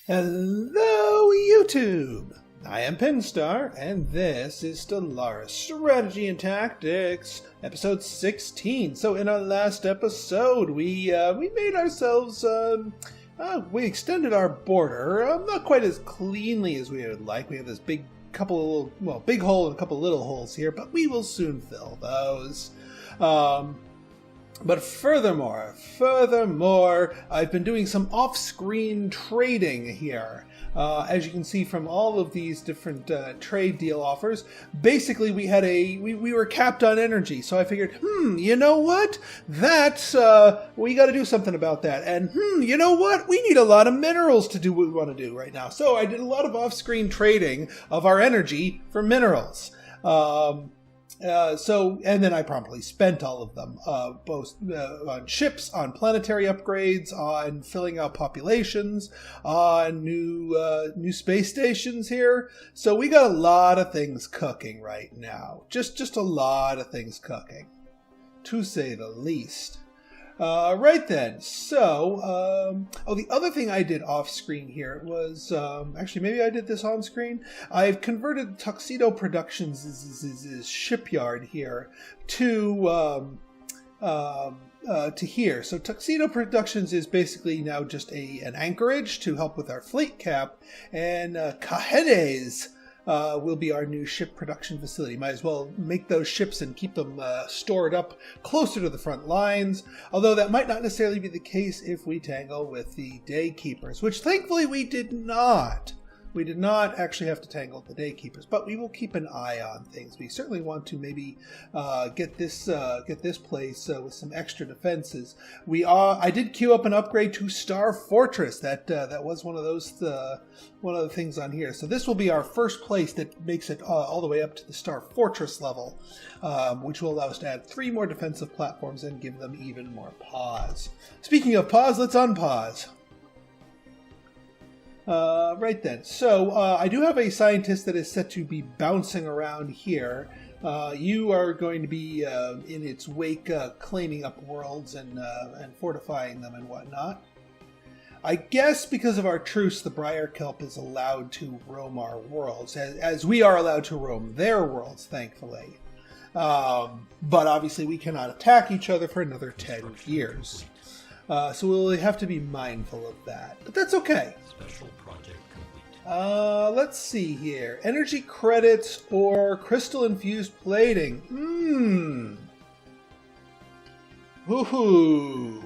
Hello, YouTube! I am Pinstar, and this is Stellaris Strategy and Tactics, episode 16. So, in our last episode, we made ourselves, we extended our border, not quite as cleanly as we would like. We have this big hole and a couple little holes here, but we will soon fill those. But furthermore, I've been doing some off-screen trading here. As you can see from all of these different trade deal offers, basically we were capped on energy. So I figured, you know what? We got to do something about that. And you know what? We need a lot of minerals to do what we want to do right now. So I did a lot of off-screen trading of our energy for minerals. And then I promptly spent all of them, both on ships, on planetary upgrades, on filling out populations, on new space stations here. So we got a lot of things cooking right now. Just a lot of things cooking, to say the least. Right then, so, the other thing I did off screen here was, actually maybe I did this on screen. I've converted Tuxedo Productions' shipyard here to here. So Tuxedo Productions is basically now just an anchorage to help with our fleet cap, and Cajedes will be our new ship production facility. Might as well make those ships and keep them stored up closer to the front lines, although that might not necessarily be the case if we tangle with the Daykeepers, which thankfully we did not. We did not actually have to tangle with the Daykeepers, but we will keep an eye on things. We certainly want to maybe get this place with some extra defenses. I did queue up an upgrade to Star Fortress. That was one of the things on here. So this will be our first place that makes it all the way up to the Star Fortress level, which will allow us to add 3 more defensive platforms and give them even more pause. Speaking of pause, let's unpause. Right then. So, I do have a scientist that is set to be bouncing around here. You are going to be in its wake, claiming up worlds and fortifying them and whatnot. I guess because of our truce, the Briar Kelp is allowed to roam our worlds, as we are allowed to roam their worlds, thankfully. But obviously we cannot attack each other for another 10 years. So we'll have to be mindful of that. But that's okay. Special project complete. Let's see here. Energy credits or crystal-infused plating. Woohoo.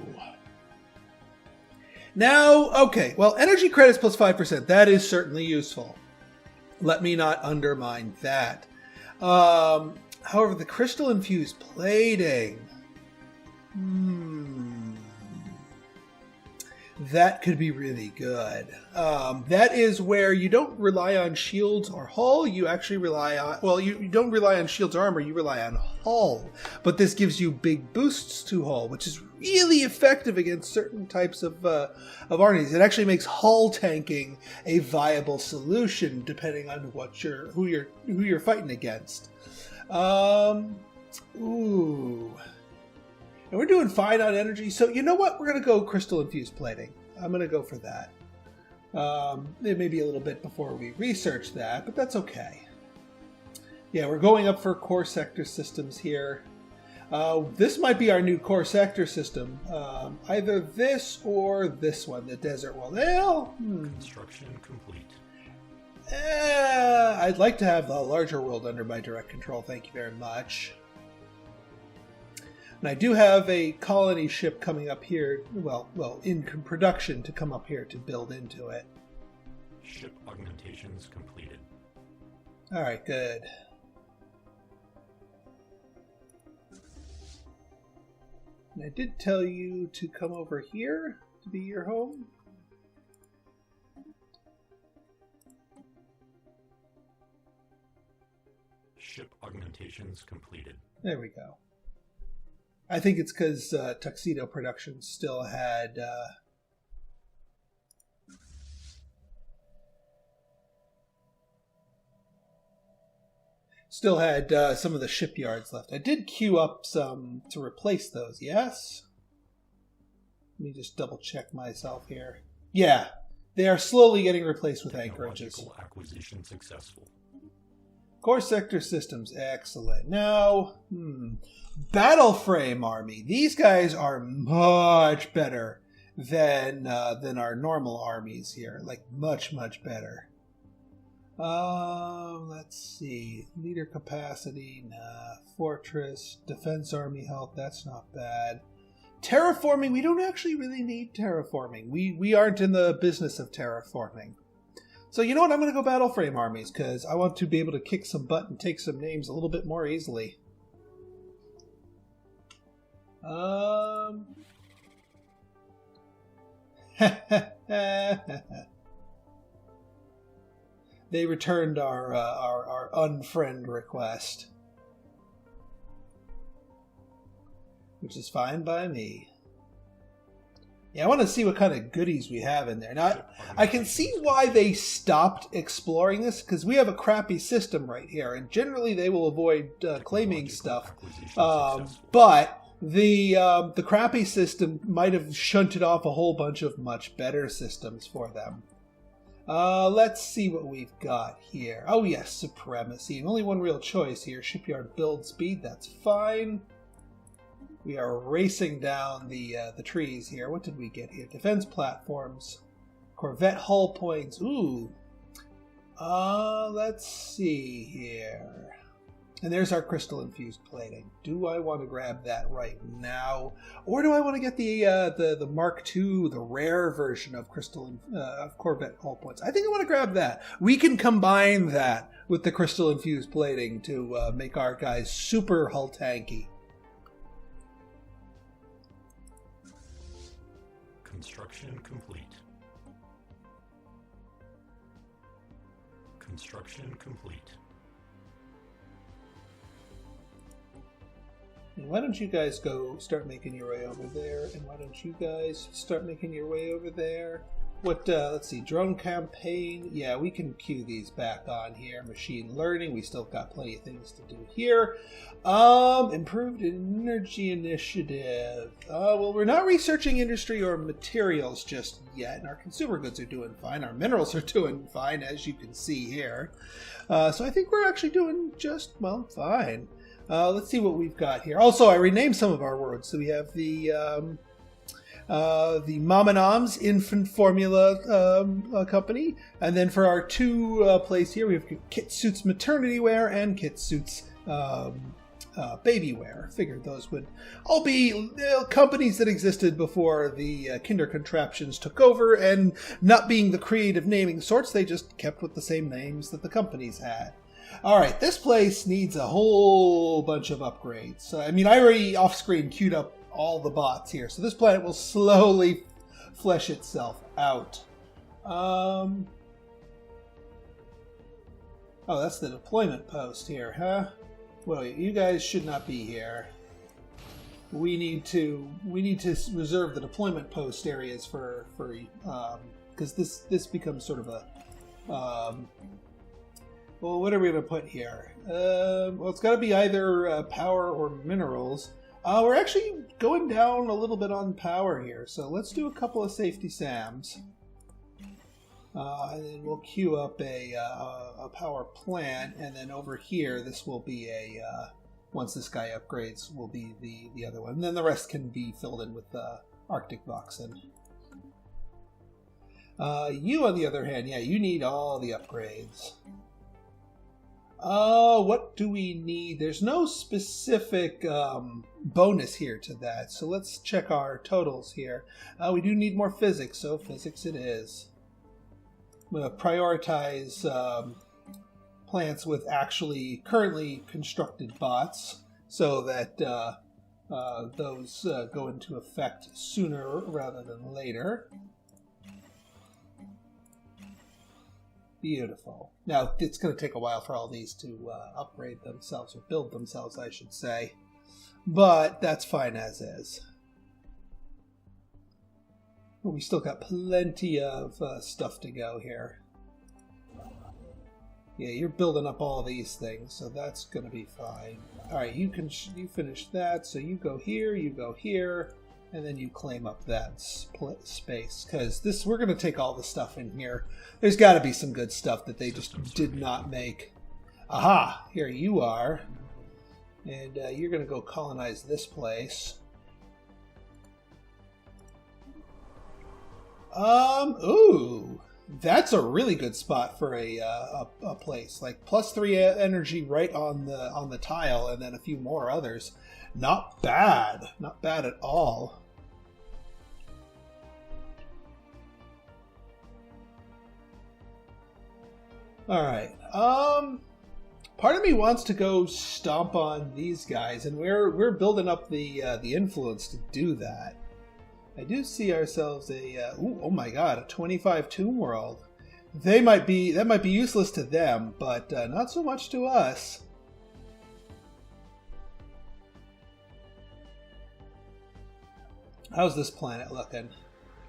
Now, okay. Well, energy credits plus 5%. That is certainly useful. Let me not undermine that. However, the crystal-infused plating... That could be really good. That is where you don't rely on shields or hull. You actually rely on... Well, you don't rely on shields or armor. You rely on hull. But this gives you big boosts to hull, which is really effective against certain types of armies. It actually makes hull tanking a viable solution, depending on who you're fighting against. Ooh... And we're doing fine on energy, so you know what? We're going to go crystal-infused plating. I'm going to go for that. It may be a little bit before we research that, but that's okay. Yeah, we're going up for core sector systems here. This might be our new core sector system. Either this or this one, the Desert World. Well, Construction complete. I'd like to have the larger world under my direct control, thank you very much. And I do have a colony ship coming up here, well, in production to come up here to build into it. Ship augmentations completed. All right, good. And I did tell you to come over here to be your home. Ship augmentations completed. There we go. I think it's because Tuxedo Productions still had some of the shipyards left. I did queue up some to replace those, yes? Let me just double check myself here. Yeah, They are slowly getting replaced with anchorages. Technological acquisition successful. Core sector systems, excellent. Now, battle frame army. These guys are much better than our normal armies here. Like much better. Let's see. Leader capacity, nah. Fortress, defense army health. That's not bad. Terraforming. We don't actually really need terraforming. We aren't in the business of terraforming. So you know what? I'm going to go battle frame armies because I want to be able to kick some butt and take some names a little bit more easily. They returned our unfriend request, which is fine by me. Yeah, I want to see what kind of goodies we have in there. Now, I can see why they stopped exploring this, because we have a crappy system right here, and generally they will avoid claiming stuff. But the crappy system might have shunted off a whole bunch of much better systems for them. Let's see what we've got here. Oh yes, supremacy. And only one real choice here. Shipyard build speed, that's fine. We are racing down the trees here. What did we get here? Defense platforms. Corvette hull points. Ooh. Let's see here. And there's our crystal-infused plating. Do I want to grab that right now? Or do I want to get the Mark II, the rare version of of Corvette hull points? I think I want to grab that. We can combine that with the crystal-infused plating to make our guys super hull tanky. Construction complete. Construction complete. And why don't you guys go start making your way over there? And why don't you guys start making your way over there? What, let's see, drone campaign. Yeah, we can queue these back on here. Machine learning, we still got plenty of things to do here. Improved energy initiative. Well, we're not researching industry or materials just yet. And our consumer goods are doing fine. Our minerals are doing fine, as you can see here. So I think we're actually doing just, well, fine. Let's see what we've got here. Also, I renamed some of our words. So we have the Mom and Om's Infant Formula Company. And then for our two place here, we have Kit Suits Maternity Wear and Kit Suits Baby Wear. Figured those would all be companies that existed before the Kinder Kontraptions took over, and not being the creative naming sorts, they just kept with the same names that the companies had. Alright, this place needs a whole bunch of upgrades. I mean, I already off-screen queued up all the bots here, so this planet will slowly flesh itself out. Oh, that's the deployment post here, huh? Well, you guys should not be here. We need to reserve the deployment post areas for because this becomes sort of a well, what are we going to put here? Well, it's got to be either power or minerals. We're actually going down a little bit on power here, so let's do a couple of safety SAMs. And then we'll queue up a power plant, and then over here, this will be once this guy upgrades, will be the other one. And then the rest can be filled in with Arctic Voxen. You, on the other hand, yeah, you need all the upgrades. What do we need? There's no specific bonus here to that, so let's check our totals here. We do need more physics, so physics it is. I'm going to prioritize plants with actually currently constructed bots, so that those go into effect sooner rather than later. Beautiful. Now, it's going to take a while for all these to upgrade themselves, or build themselves, I should say. But that's fine as is. Well, we still got plenty of stuff to go here. Yeah, you're building up all these things, so that's going to be fine. All right, you finish that, so you go here, And then you claim up that space, because we're going to take all the stuff in here. There's got to be some good stuff that they just did not make. Aha! Here you are. And you're going to go colonize this place. Ooh! That's a really good spot for a place. Like +3 energy right on the tile, and then a few more others. Not bad. Not bad at all. Alright. Part of me wants to go stomp on these guys, and we're building up the influence to do that. I do see ourselves oh my god, a 25 tomb world. That might be useless to them, but not so much to us. How's this planet looking?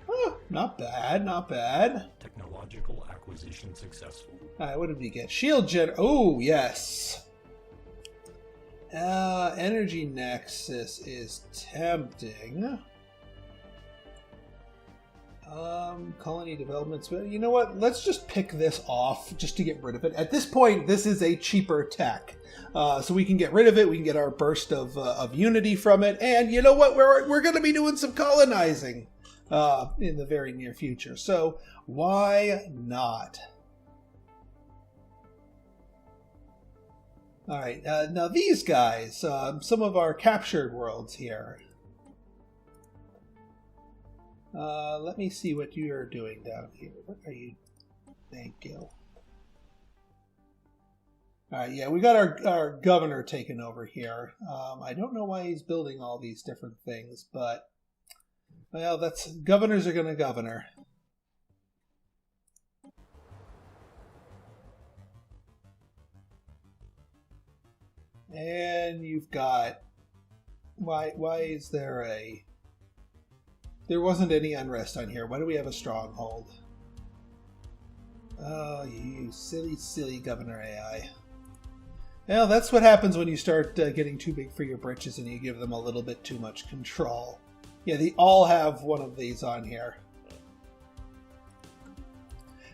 Oh, not bad, not bad. Technological acquisition successful. Alright, what did we get? Shield gen... Oh, yes. Energy Nexus is tempting. Colony developments. But you know what? Let's just pick this off just to get rid of it. At this point, this is a cheaper tech. So we can get rid of it. We can get our burst of unity from it. And you know what? We're going to be doing some colonizing in the very near future. So why not? All right. Now these guys, some of our captured worlds here. Let me see what you're doing down here. What are you? Thank you. Alright, yeah, we got our governor taken over here. I don't know why he's building all these different things, but, well, governors are gonna governor. And you've got, why is there there wasn't any unrest on here. Why do we have a stronghold? Oh, you silly, silly Governor AI. Well, that's what happens when you start getting too big for your britches and you give them a little bit too much control. Yeah, they all have one of these on here.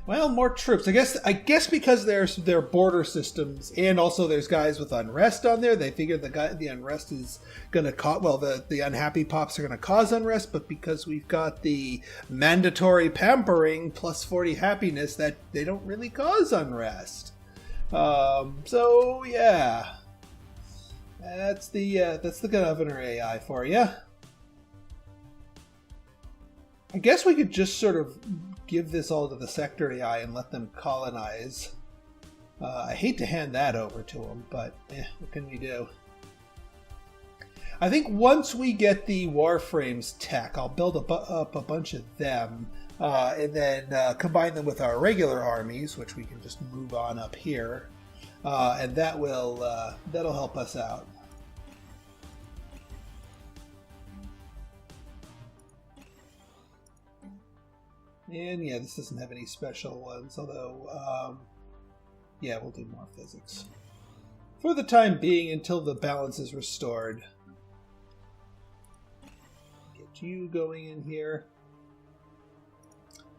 Well, more troops. I guess because there's their border systems, and also there's guys with unrest on there. They figured the unrest is going to cause, well, the unhappy pops are going to cause unrest, but because we've got the mandatory pampering plus 40 happiness, that they don't really cause unrest. So yeah, that's the Governor AI for you. I guess we could just sort of give this all to the Sector AI and let them colonize. I hate to hand that over to them, but what can we do? I think once we get the Warframes tech, I'll build up a bunch of them, and then combine them with our regular armies, which we can just move on up here, and that'll help us out. And yeah, this doesn't have any special ones, although, yeah, we'll do more physics. For the time being, until the balance is restored. Get you going in here.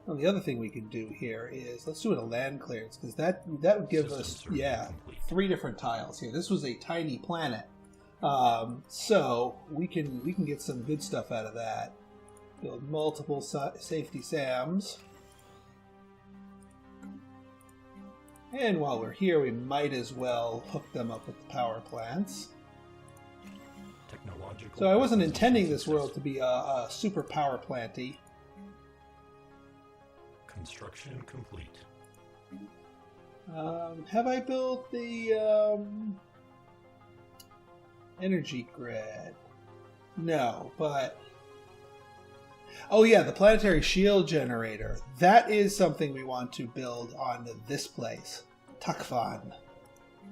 Well, the other thing we can do here is, let's do it a land clearance, because that would give us, yeah, 3 different tiles here. This was a tiny planet. So we can get some good stuff out of that. Build multiple safety SAMs. And while we're here, we might as well hook them up with the power plants. So I wasn't intending this world to be a super power planty. Construction complete. Have I built the energy grid? No, but... Oh yeah, the planetary shield generator. That is something we want to build on this place. Takfan.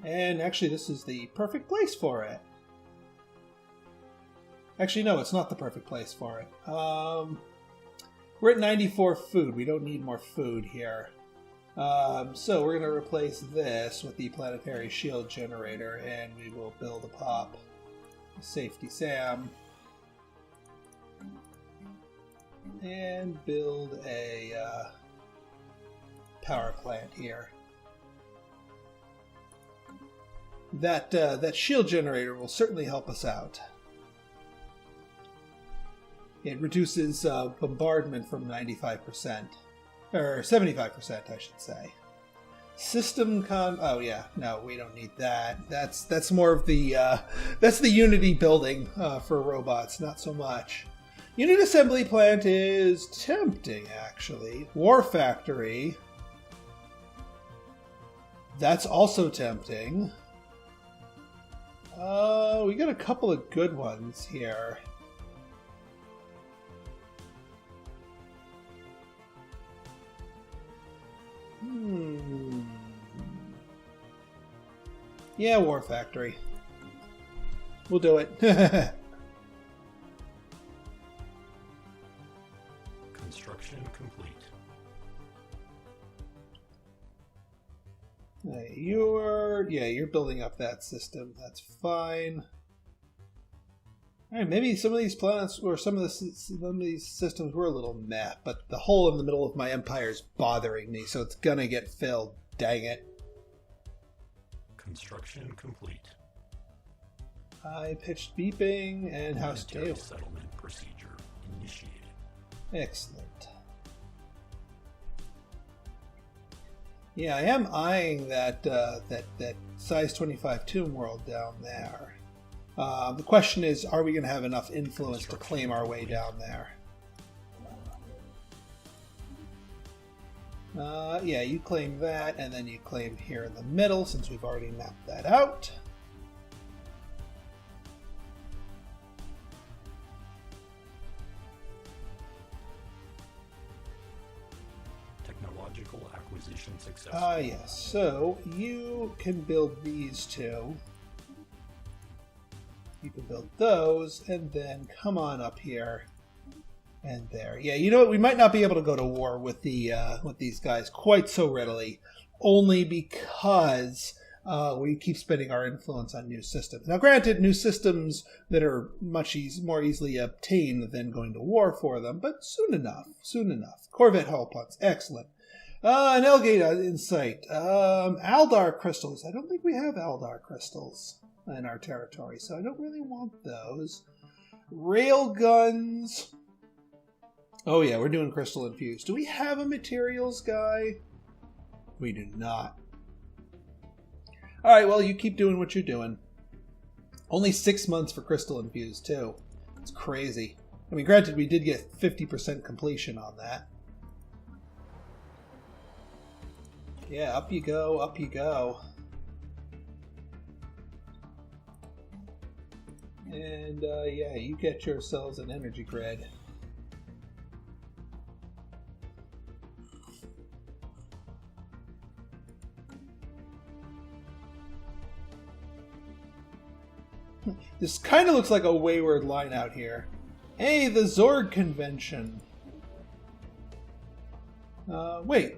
And actually this is the perfect place for it. Actually no, it's not the perfect place for it. We're at 94 food. We don't need more food here. So we're going to replace this with the planetary shield generator, and we will build a safety SAM. And build a power plant here. That shield generator will certainly help us out. It reduces bombardment from 95%, or 75%, I should say. Oh yeah, no, we don't need that. That's more of the that's the Unity building for robots, not so much. Unit assembly plant is tempting, actually. War factory. That's also tempting. We got a couple of good ones here. Yeah, War Factory. We'll do it. Construction complete. You're building up that system. That's fine. All right, maybe some of these planets or some of these systems were a little meh, but the hole in the middle of my empire is bothering me, so it's gonna get filled. Dang it. Construction complete. High-pitched beeping and house Planetary stable. settlement procedure initiated. Excellent. Yeah, I am eyeing that size 25 tomb world down there. The question is, are we going to have enough influence to claim our way down there? Yeah, you claim that, and then you claim here in the middle, since we've already mapped that out. Technological acquisition successful. Yes, so you can build these two. You can build those, and then come on up here and there. Yeah, you know what? We might not be able to go to war with these guys quite so readily, only because we keep spending our influence on new systems. Now, granted, new systems that are much more easily obtained than going to war for them, but soon enough, soon enough. Corvette hull pods, excellent. An Elgate in sight. Aldar crystals. I don't think we have Aldar crystals in our territory, so I don't really want those. Rail guns. Oh yeah, we're doing crystal infused. Do we have a materials guy? We do not. Alright, well, you keep doing what you're doing. Only 6 months for crystal infused, too. It's crazy. I mean, granted, we did get 50% completion on that. Yeah, up you go, up you go. And, yeah, you get yourselves an energy grid. This kind of looks like a wayward line out here. Hey, the Zorg convention. Wait.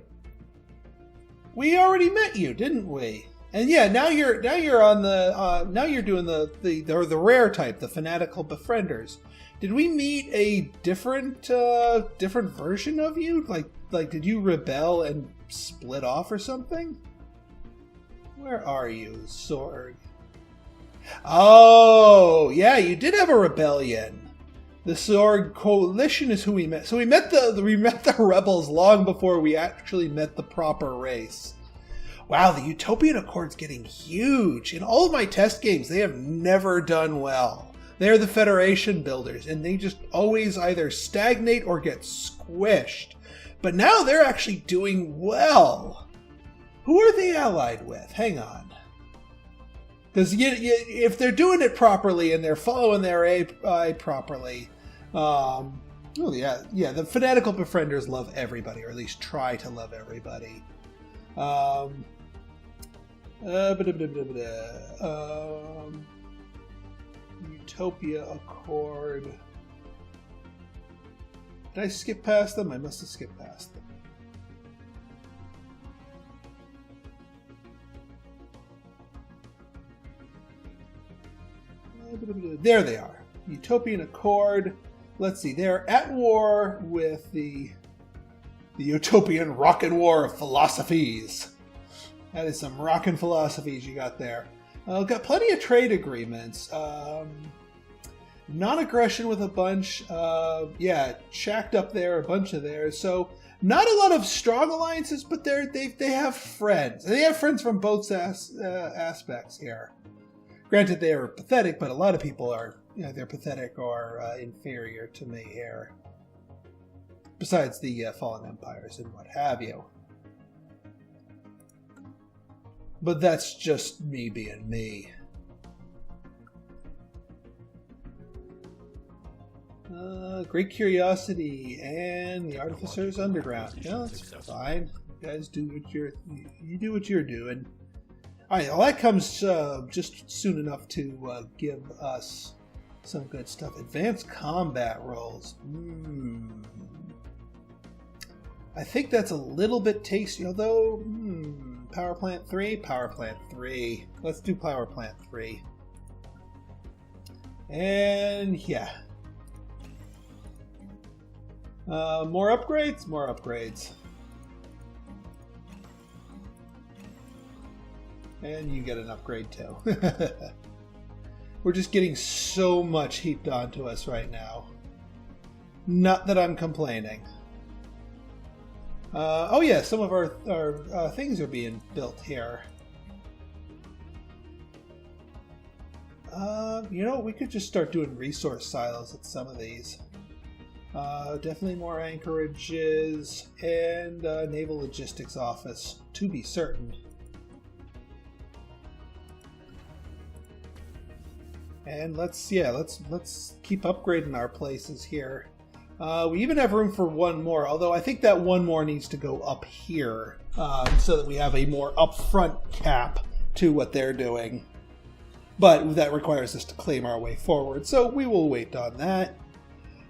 We already met you, didn't we? And yeah, now you're on the now you're doing the rare type, the fanatical befrienders. Did we meet a different version of you? Like did you rebel and split off or something? Where are you, Zorg? Oh, yeah, you did have a rebellion. The Zorg Coalition is who we met. So we met the rebels long before we actually met the proper race. Wow, the Utopian Accord's getting huge. In all of my test games, they have never done well. They're the Federation builders, and they just always either stagnate or get squished. But now they're actually doing well. Who are they allied with? Hang on. Because if they're doing it properly and they're following their AI properly, oh yeah, the fanatical befrienders love everybody, or at least try to love everybody. Utopia Accord. Did I skip past them? I must have skipped past them. There they are. Utopian Accord. let's see, they're at war with the utopian rockin' war of philosophies. That is some rockin' philosophies you got there. Got plenty of trade agreements. Non-aggression with a bunch. Yeah, shacked up there, a bunch of theirs. So not a lot of strong alliances, but they have friends. And they have friends from both aspects here. Granted, they are pathetic, but a lot of people are, they're pathetic or inferior to me here. Besides the fallen empires and what have you. But that's just me being me. Great Curiosity and the Artificers Underground. Yeah, that's fine. You guys do what you're doing. Alright, well that comes just soon enough to give us some good stuff. Advanced combat rolls. I think that's a little bit tasty, although Power Plant 3? Power Plant 3. Let's do Power Plant 3. And yeah. More upgrades? More upgrades. And you get an upgrade too. We're just getting so much heaped onto us right now. Not that I'm complaining. Oh yeah, some of our things are being built here. We could just start doing resource silos at some of these. Definitely more anchorages and naval logistics office, to be certain. And let's keep upgrading our places here. We even have room for one more, although I think that one more needs to go up here so that we have a more upfront cap to what they're doing. But that requires us to claim our way forward, so we will wait on that.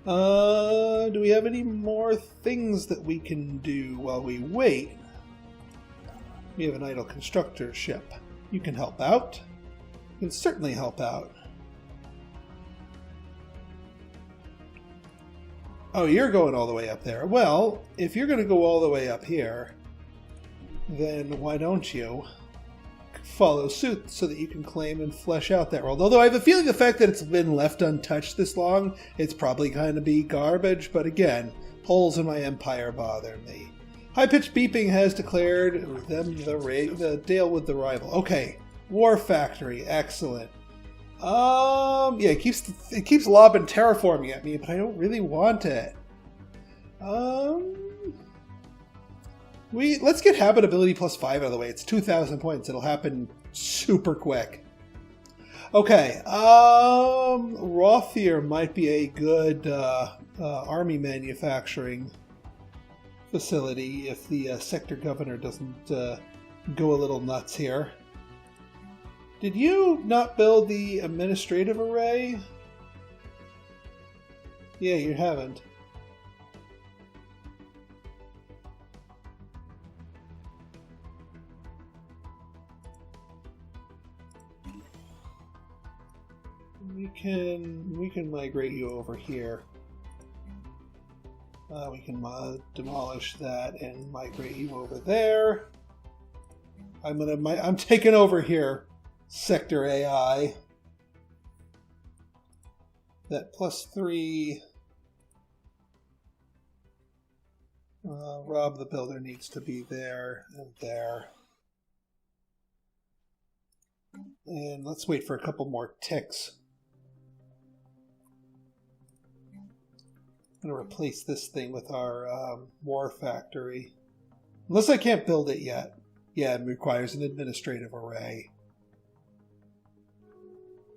Do we have any more things that we can do while we wait? We have an idle constructor ship. You can help out. You can certainly help out. Oh, you're going all the way up there. Well, if you're going to go all the way up here, then why don't you follow suit so that you can claim and flesh out that world? Although I have a feeling the fact that it's been left untouched this long, it's probably going to be garbage. But again, holes in my empire bother me. High-pitched beeping has declared them the deal with the rival. Okay, War Factory, excellent. Yeah, it keeps lobbing terraforming at me, but I don't really want it. Let's get habitability +5 out of the way. It's 2,000 points. It'll happen super quick. Okay, Rothier might be a good army manufacturing facility if the sector governor doesn't go a little nuts here. Did you not build the administrative array? Yeah, you haven't. We can migrate you over here. We can demolish that and migrate you over there. I'm taking over here. Sector AI. That +3 Rob the Builder needs to be there and there. And let's wait for a couple more ticks. I'm going to replace this thing with our War Factory. Unless I can't build it yet. Yeah, it requires an administrative array.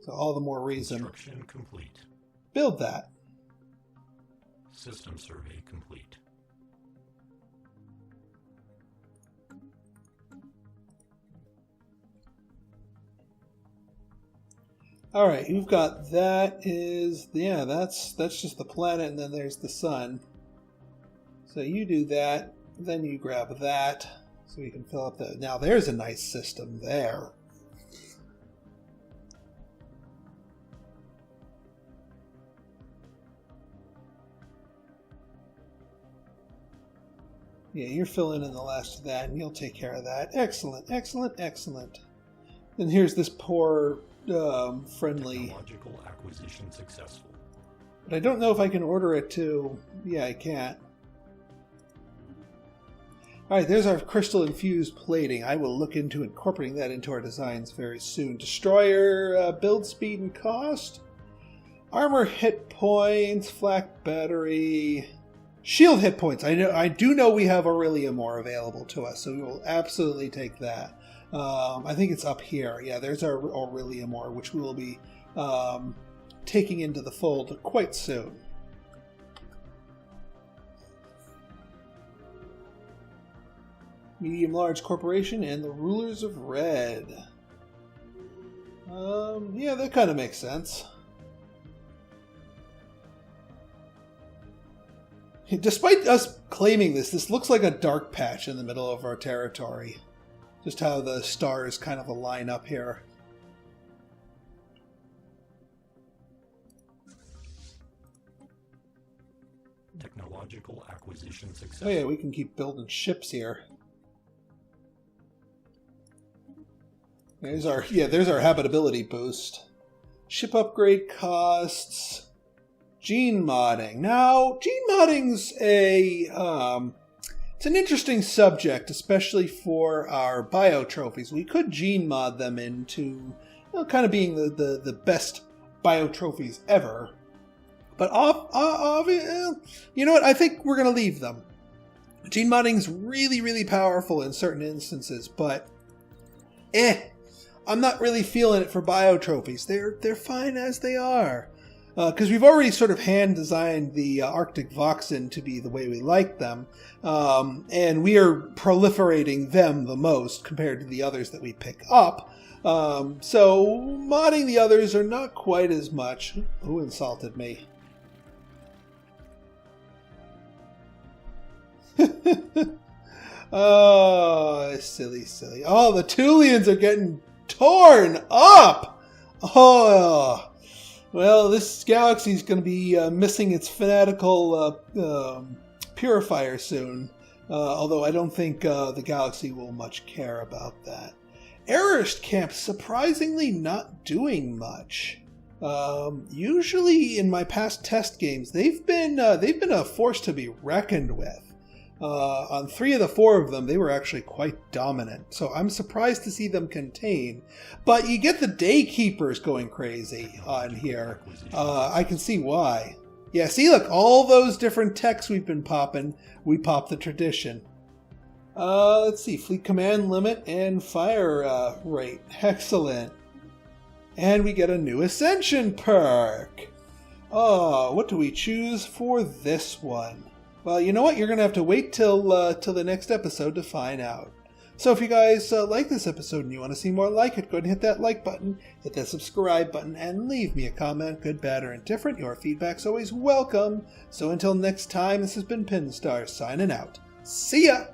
So all the more reason. Construction complete. Build that. System survey complete. All right, you've got that's just the planet, and then there's the sun. So you do that, then you grab that, so we can fill up the. Now there's a nice system there. Yeah, you're filling in the last of that, and you'll take care of that. Excellent, excellent, excellent. And here's this poor, friendly... Technological acquisition successful. But I don't know if I can order it to... Yeah, I can't. Alright, there's our crystal-infused plating. I will look into incorporating that into our designs very soon. Destroyer, build speed and cost. Armor hit points, flak battery... Shield hit points. I do know we have Aurelium ore available to us, so we will absolutely take that. I think it's up here. Yeah, there's our Aurelium ore, which we will be taking into the fold quite soon. Medium-large corporation and the rulers of red. Yeah, that kind of makes sense. Despite us claiming this looks like a dark patch in the middle of our territory. Just how the stars kind of align up here. Technological acquisition successful. Oh yeah, we can keep building ships here. There's our habitability boost. Ship upgrade costs. Gene modding. Now, gene modding's it's an interesting subject, especially for our bio trophies. We could gene mod them into, kind of being the best bio trophies ever. But you know what? I think we're gonna leave them. Gene modding's really, really powerful in certain instances, but I'm not really feeling it for bio trophies. They're fine as they are. Because we've already sort of hand-designed the Arctic Voxen to be the way we like them, and we are proliferating them the most compared to the others that we pick up. So modding the others are not quite as much. Who insulted me? Oh, silly, silly. Oh, the Tulians are getting torn up! Oh... Well, this galaxy's going to be missing its fanatical purifier soon. Although I don't think the galaxy will much care about that. Errorist Camp surprisingly not doing much. Usually in my past test games, they've been a force to be reckoned with. On 3 of the 4 of them, they were actually quite dominant. So I'm surprised to see them contain. But you get the Daykeepers going crazy on here. I can see why. Yeah, see, look, all those different techs we've been popping, we pop the tradition. Let's see, fleet command limit and fire rate. Excellent. And we get a new ascension perk. Oh, what do we choose for this one? Well, you know what? You're going to have to wait till the next episode to find out. So if you guys like this episode and you want to see more like it, go ahead and hit that like button, hit that subscribe button, and leave me a comment, good, bad, or indifferent. Your feedback's always welcome. So until next time, this has been Pinstar signing out. See ya!